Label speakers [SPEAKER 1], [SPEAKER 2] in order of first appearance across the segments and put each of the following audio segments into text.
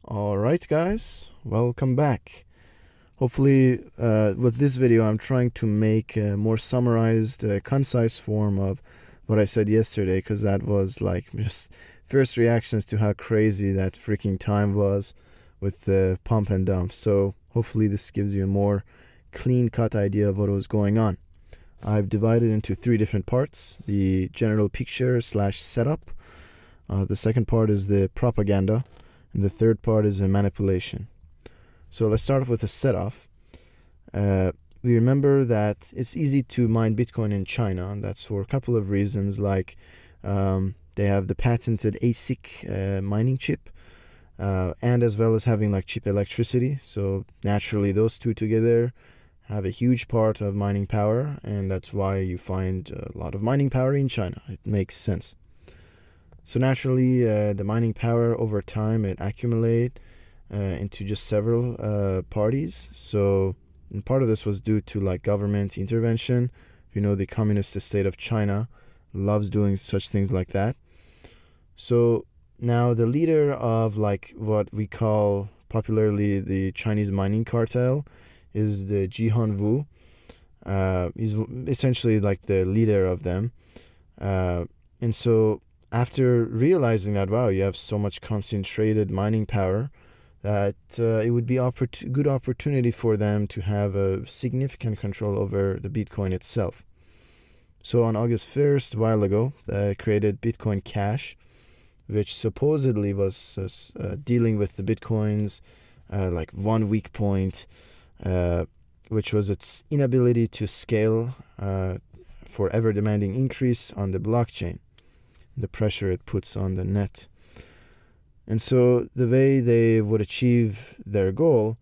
[SPEAKER 1] Alright guys, welcome back. Hopefully with this video I'm trying to make a more summarized, concise form of what I said yesterday, because that was like just first reactions to how crazy that freaking time was with the pump and dump. So hopefully this gives you a more clean-cut idea of what was going on. I've divided into three different parts: the general picture / setup, the second part is the propaganda, and the third part is a manipulation. So let's start off with a setup. We remember that it's easy to mine Bitcoin in China, and that's for a couple of reasons, like they have the patented ASIC mining chip, and as well as having like cheap electricity. So naturally those two together have a huge part of mining power, and that's why you find a lot of mining power in China. It makes sense. So naturally, the mining power over time, it accumulated into just several parties. So and part of this was due to like government intervention. You know, the communist state of China loves doing such things like that. So now the leader of like what we call popularly the Chinese mining cartel is the Jihan Wu. He's essentially like the leader of them. And so after realizing that, wow, you have so much concentrated mining power, that it would be good opportunity for them to have a significant control over the Bitcoin itself. So on August 1st, a while ago, they created Bitcoincash, which supposedly was dealing with the Bitcoin's like one weak point, which was its inability to scale for ever-demanding increase on the blockchain, the pressure it puts on the net. And so the way they would achieve their goal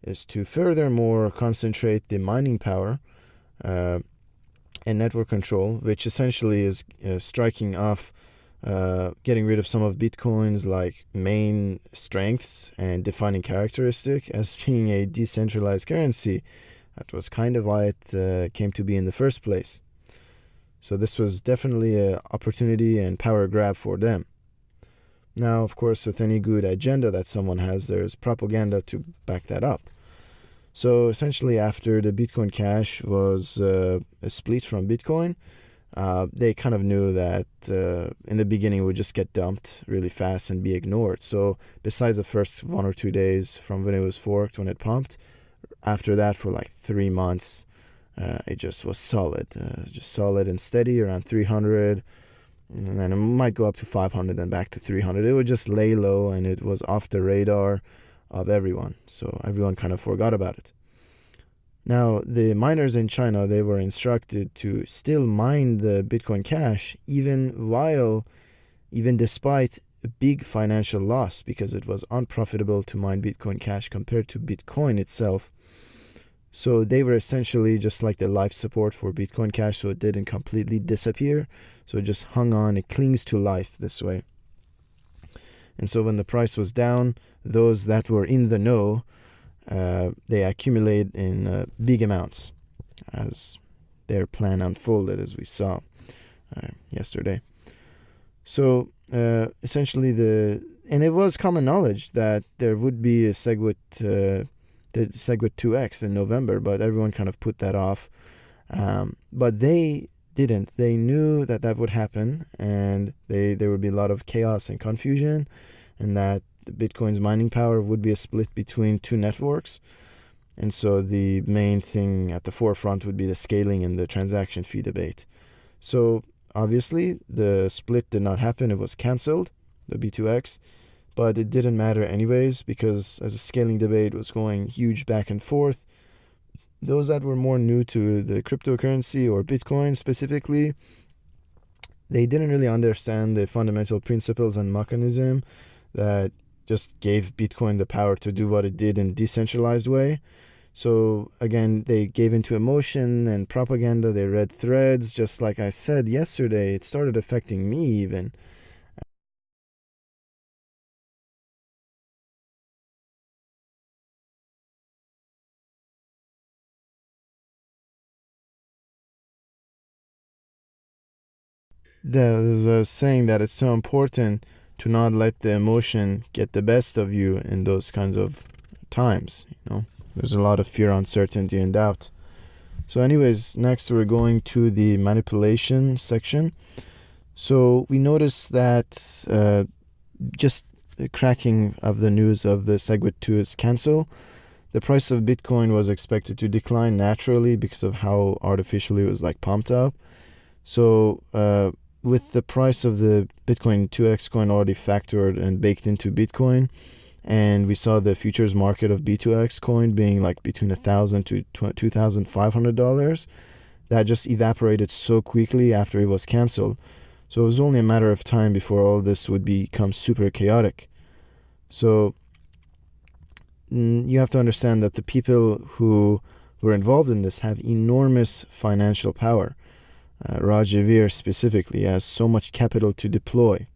[SPEAKER 1] is to furthermore concentrate the mining power and network control, which essentially is striking off, getting rid of some of Bitcoin's like main strengths and defining characteristic as being a decentralized currency. That was kind of why it came to be in the first place. So this was definitely an opportunity and power grab for them. Now, of course, with any good agenda that someone has, there's propaganda to back that up. So essentially, after the Bitcoin Cash was a split from Bitcoin, they kind of knew that in the beginning it would just get dumped really fast and be ignored. So besides the first 1 or 2 days from when it was forked, when it pumped, after that for like 3 months, it just was solid and steady around 300, and then it might go up to 500, then back to 300. It would just lay low, and it was off the radar of everyone. So everyone kind of forgot about it. Now, the miners in China, they were instructed to still mine the Bitcoin Cash even despite a big financial loss, because it was unprofitable to mine Bitcoin Cash compared to Bitcoin itself. So they were essentially just like the life support for Bitcoin Cash, so it didn't completely disappear. So it just hung on, it clings to life this way. And so when the price was down, those that were in the know, they accumulated in big amounts as their plan unfolded, as we saw yesterday. So essentially and it was common knowledge that there would be a SegWit 2x in November, but everyone kind of put that off. But they didn't. They knew that that would happen, and there would be a lot of chaos and confusion, and that Bitcoin's mining power would be a split between two networks. And so the main thing at the forefront would be the scaling and the transaction fee debate. So obviously the split did not happen. It was cancelled, the B2X. But it didn't matter anyways, because as a scaling debate was going huge back and forth, those that were more new to the cryptocurrency or Bitcoin specifically, they didn't really understand the fundamental principles and mechanism that just gave Bitcoin the power to do what it did in a decentralized way. So again, they gave into emotion and propaganda. They read threads. Just like I said yesterday, it started affecting me even. I was saying that it's so important to not let the emotion get the best of you in those kinds of times. There's a lot of fear, uncertainty, and doubt. So anyways, next we're going to the manipulation section. So we noticed that just the cracking of the news of the SegWit2's cancel, the price of Bitcoin was expected to decline naturally because of how artificially it was pumped up. So with the price of the Bitcoin 2x coin already factored and baked into Bitcoin, and we saw the futures market of B2X coin being between $1,000 to $2,500, that just evaporated so quickly after it was canceled. So it was only a matter of time before all this would become super chaotic. So you have to understand that the people who were involved in this have enormous financial power. Roger Ver specifically has so much capital to deploy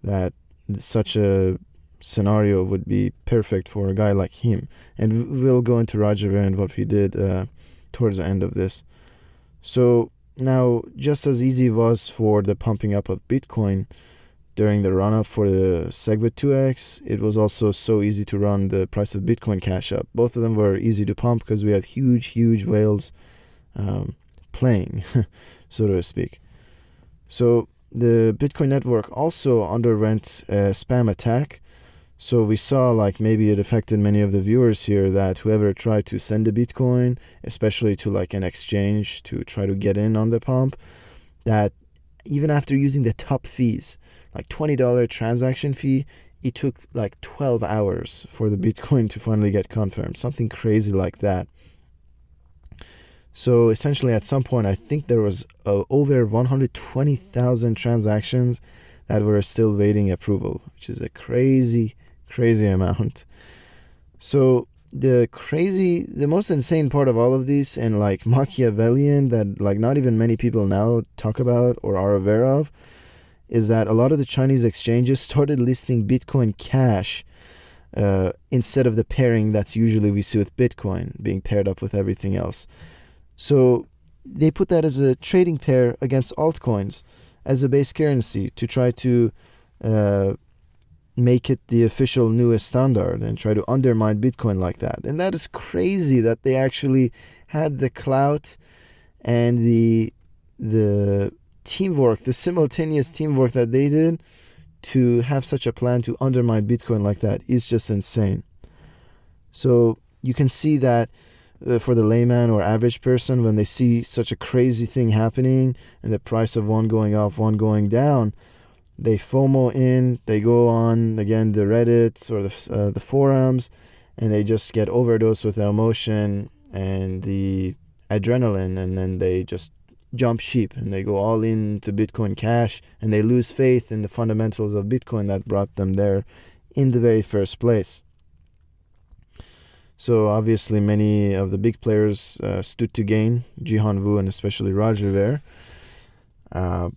[SPEAKER 1] that such a scenario would be perfect for a guy like him. And we'll go into Roger Ver and what he did towards the end of this. So now, just as easy was for the pumping up of Bitcoin during the run-up for the SegWit2x, it was also so easy to run the price of Bitcoincash up. Both of them were easy to pump because we have huge whales playing, so to speak. So the Bitcoin network also underwent a spam attack. So we saw maybe it affected many of the viewers here, that whoever tried to send a Bitcoin, especially to an exchange to try to get in on the pump, that even after using the top fees, $20 transaction fee, it took 12 hours for the Bitcoin to finally get confirmed. Something crazy like that. So essentially at some point, I think there was over 120,000 transactions that were still waiting approval, which is a crazy amount. So the most insane part of all of these, and Machiavellian, that not even many people now talk about or are aware of, is that a lot of the Chinese exchanges started listing Bitcoincash instead of the pairing that's usually we see with Bitcoin being paired up with everything else. So they put that as a trading pair against altcoins as a base currency to try to make it the official newest standard and try to undermine Bitcoin like that. And that is crazy that they actually had the clout and the teamwork, the simultaneous teamwork that they did to have such a plan to undermine Bitcoin like that is just insane. So you can see that for the layman or average person, when they see such a crazy thing happening and the price of one going up, one going down, they FOMO in, they go on, again, the Reddits or the forums, and they just get overdosed with the emotion and the adrenaline, and then they just jump ship and they go all into Bitcoincash, and they lose faith in the fundamentals of Bitcoin that brought them there in the very first place. So obviously many of the big players stood to gain, Jihan Wu and especially Roger Ver.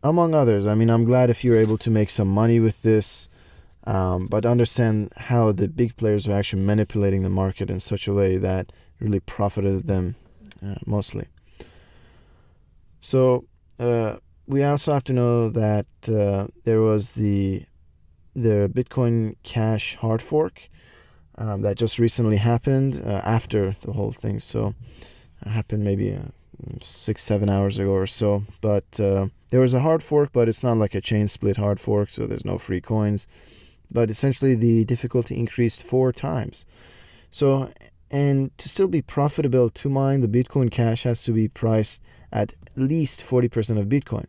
[SPEAKER 1] Among others. I mean, I'm glad if you're able to make some money with this, but understand how the big players are actually manipulating the market in such a way that really profited them mostly. So we also have to know that there was the Bitcoincash hard fork that just recently happened after the whole thing. So it happened maybe 6-7 hours ago or so. But there was a hard fork, but it's not like a chain split hard fork, so there's no free coins. But essentially the difficulty increased 4 times. So, and to still be profitable to mine, the Bitcoincash has to be priced at least 40% of Bitcoin.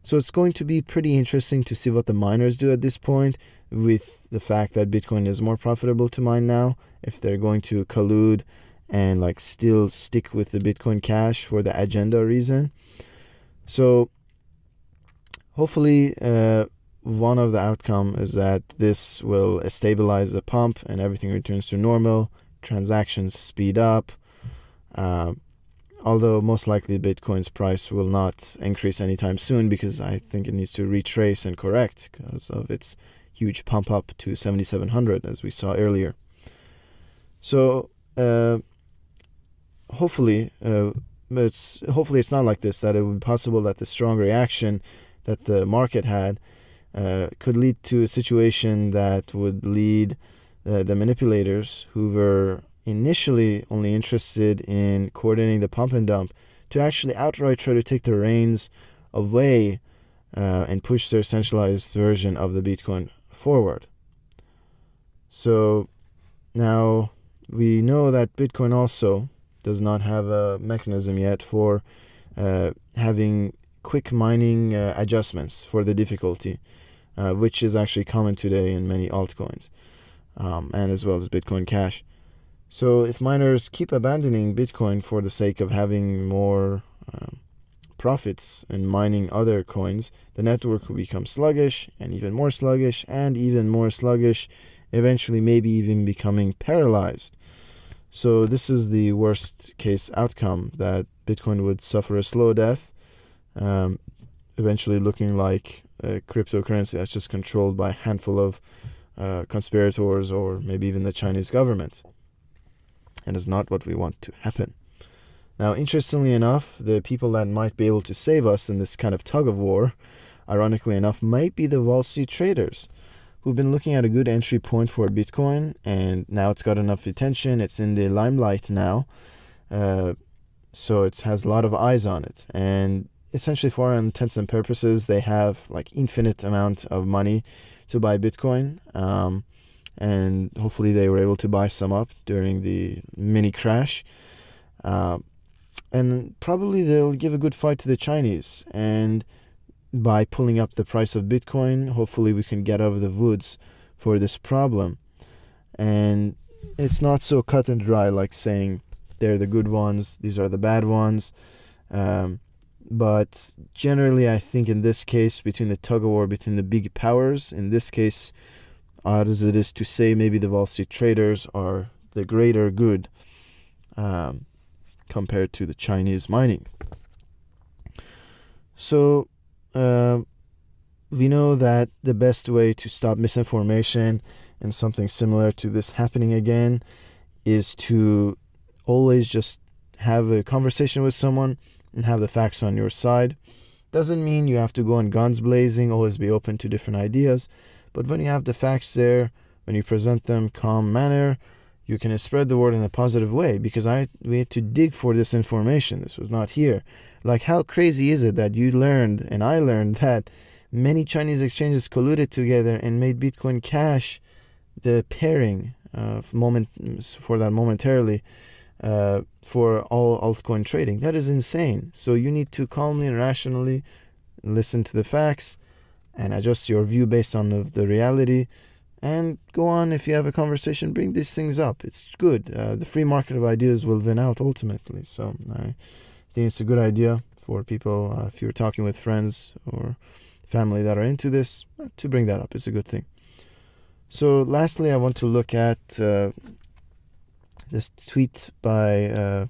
[SPEAKER 1] So it's going to be pretty interesting to see what the miners do at this point, with the fact that Bitcoin is more profitable to mine now, if they're going to collude and still stick with the Bitcoincash for the agenda reason. So hopefully one of the outcome is that this will stabilize the pump and everything returns to normal, transactions speed up, although most likely Bitcoin's price will not increase anytime soon, because I think it needs to retrace and correct because of its huge pump up to 7,700 as we saw earlier. So hopefully it's not like this, that it would be possible that the strong reaction that the market had could lead to a situation that would lead the manipulators, who were initially only interested in coordinating the pump and dump, to actually outright try to take the reins away and push their centralized version of the Bitcoin forward. So now we know that Bitcoin also does not have a mechanism yet for having quick mining adjustments for the difficulty, which is actually common today in many altcoins, and as well as Bitcoincash. So if miners keep abandoning Bitcoin for the sake of having more profits in mining other coins, the network will become sluggish and even more sluggish and even more sluggish, eventually maybe even becoming paralyzed. So this is the worst case outcome, that Bitcoin would suffer a slow death, eventually looking like a cryptocurrency that's just controlled by a handful of conspirators, or maybe even the Chinese government. And is not what we want to happen. Now, interestingly enough, the people that might be able to save us in this kind of tug of war, ironically enough, might be the Wall Street traders, who've been looking at a good entry point for Bitcoin, and now it's got enough attention, it's in the limelight now, so it has a lot of eyes on it, and essentially for all intents and purposes, they have like infinite amount of money to buy Bitcoin, and hopefully they were able to buy some up during the mini crash, and probably they'll give a good fight to the Chinese, and by pulling up the price of Bitcoin, hopefully we can get out of the woods for this problem. And it's not so cut and dry, like saying they're the good ones, these are the bad ones, but generally I think in this case, between the tug of war between the big powers, in this case, odd as it is to say, maybe the Wall Street traders are the greater good compared to the Chinese mining. So we know that the best way to stop misinformation and something similar to this happening again is to always just have a conversation with someone and have the facts on your side. Doesn't mean you have to go on guns blazing, always be open to different ideas, but when you have the facts there, when you present them calm manner, you can spread the word in a positive way, because we had to dig for this information. This was not here. Like, how crazy is it that you learned, and I learned, that many Chinese exchanges colluded together and made Bitcoincash the pairing for that momentarily for all altcoin trading. That is insane. So you need to calmly and rationally listen to the facts and adjust your view based on the reality, and go on. If you have a conversation, bring these things up. It's good. The free market of ideas will win out ultimately. So I think it's a good idea for people, if you're talking with friends or family that are into this, to bring that up. It's a good thing. So lastly, I want to look at this tweet by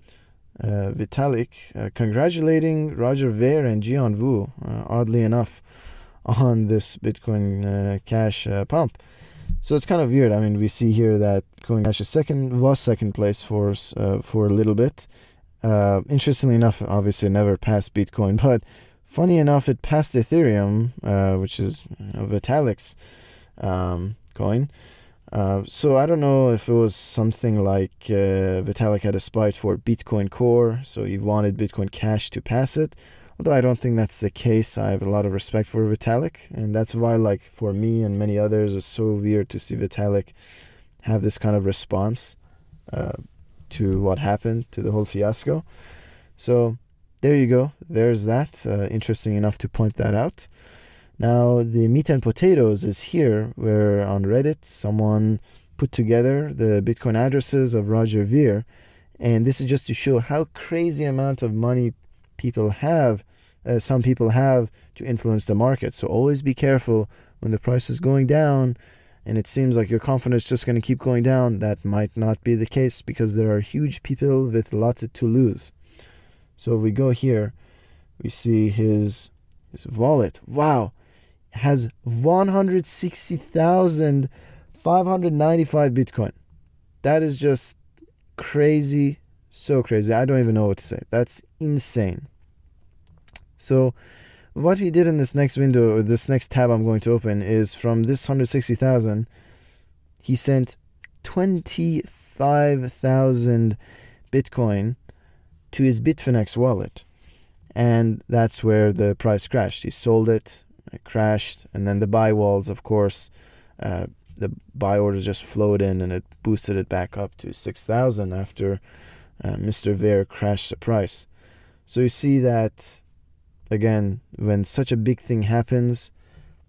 [SPEAKER 1] Vitalik congratulating Roger Ver and Jian Wu, oddly enough, on this Bitcoin Cash pump. So it's kind of weird. I mean, we see here that Bitcoincash was second place for a little bit. Interestingly enough, obviously never passed Bitcoin, but funny enough, it passed Ethereum, which is Vitalik's coin. So I don't know if it was something like Vitalik had a spite for Bitcoin Core, so he wanted Bitcoincash to pass it. Although I don't think that's the case. I have a lot of respect for Vitalik, and that's why, like, for me and many others, it's so weird to see Vitalik have this kind of response to what happened, to the whole fiasco. So there you go. There's that. Interesting enough to point that out. Now, the meat and potatoes is here, where on Reddit, someone put together the Bitcoin addresses of Roger Ver, and this is just to show how crazy amount of money some people have to influence the market. So always be careful when the price is going down and it seems like your confidence is just going to keep going down. That might not be the case, because there are huge people with lots to lose. So if we go here, we see his wallet. Wow, it has 160,595 Bitcoin. That is just crazy. So crazy. I don't even know what to say. That's insane. So what he did in this next window, or this next tab I'm going to open, is from this 160,000, he sent 25,000 Bitcoin to his Bitfinex wallet. And that's where the price crashed. He sold it, it crashed, and then the buy walls, of course, the buy orders just flowed in, and it boosted it back up to 6,000 after Mr. Ver crashed the price. So you see that, again, when such a big thing happens,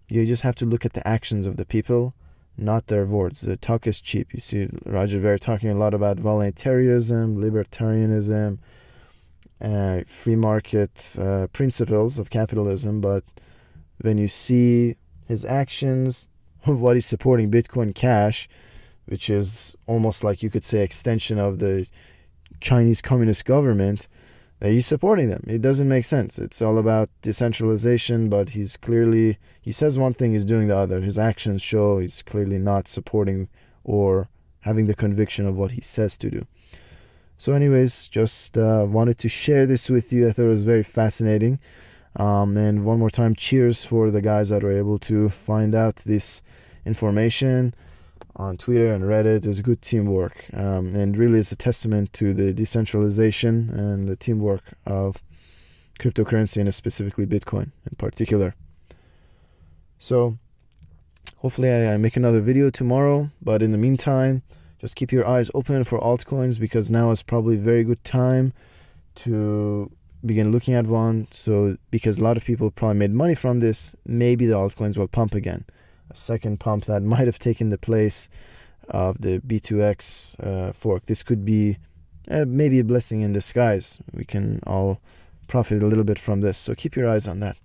[SPEAKER 1] you just have to look at the actions of the people, not their words. The talk is cheap. You see Roger Ver talking a lot about voluntarism, libertarianism, free market principles of capitalism, but when you see his actions of what he's supporting, Bitcoincash, which is almost like you could say extension of the Chinese Communist government, that he's supporting them. It doesn't make sense. It's all about decentralization, but he says one thing, he's doing the other. His actions show he's clearly not supporting or having the conviction of what he says to do. So anyways, just wanted to share this with you. I thought it was very fascinating. And one more time, cheers for the guys that were able to find out this information on Twitter and Reddit. It was good teamwork. And really it's a testament to the decentralization and the teamwork of cryptocurrency, and specifically Bitcoin in particular. So hopefully I make another video tomorrow. But in the meantime, just keep your eyes open for altcoins, because now is probably a very good time to begin looking at one. So because a lot of people probably made money from this, maybe the altcoins will pump again. A second pump that might have taken the place of the B2X fork. This could be maybe a blessing in disguise. We can all profit a little bit from this. So keep your eyes on that.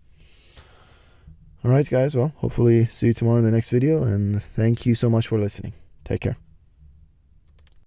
[SPEAKER 1] Alright guys, well, hopefully see you tomorrow in the next video, and thank you so much for listening. Take care.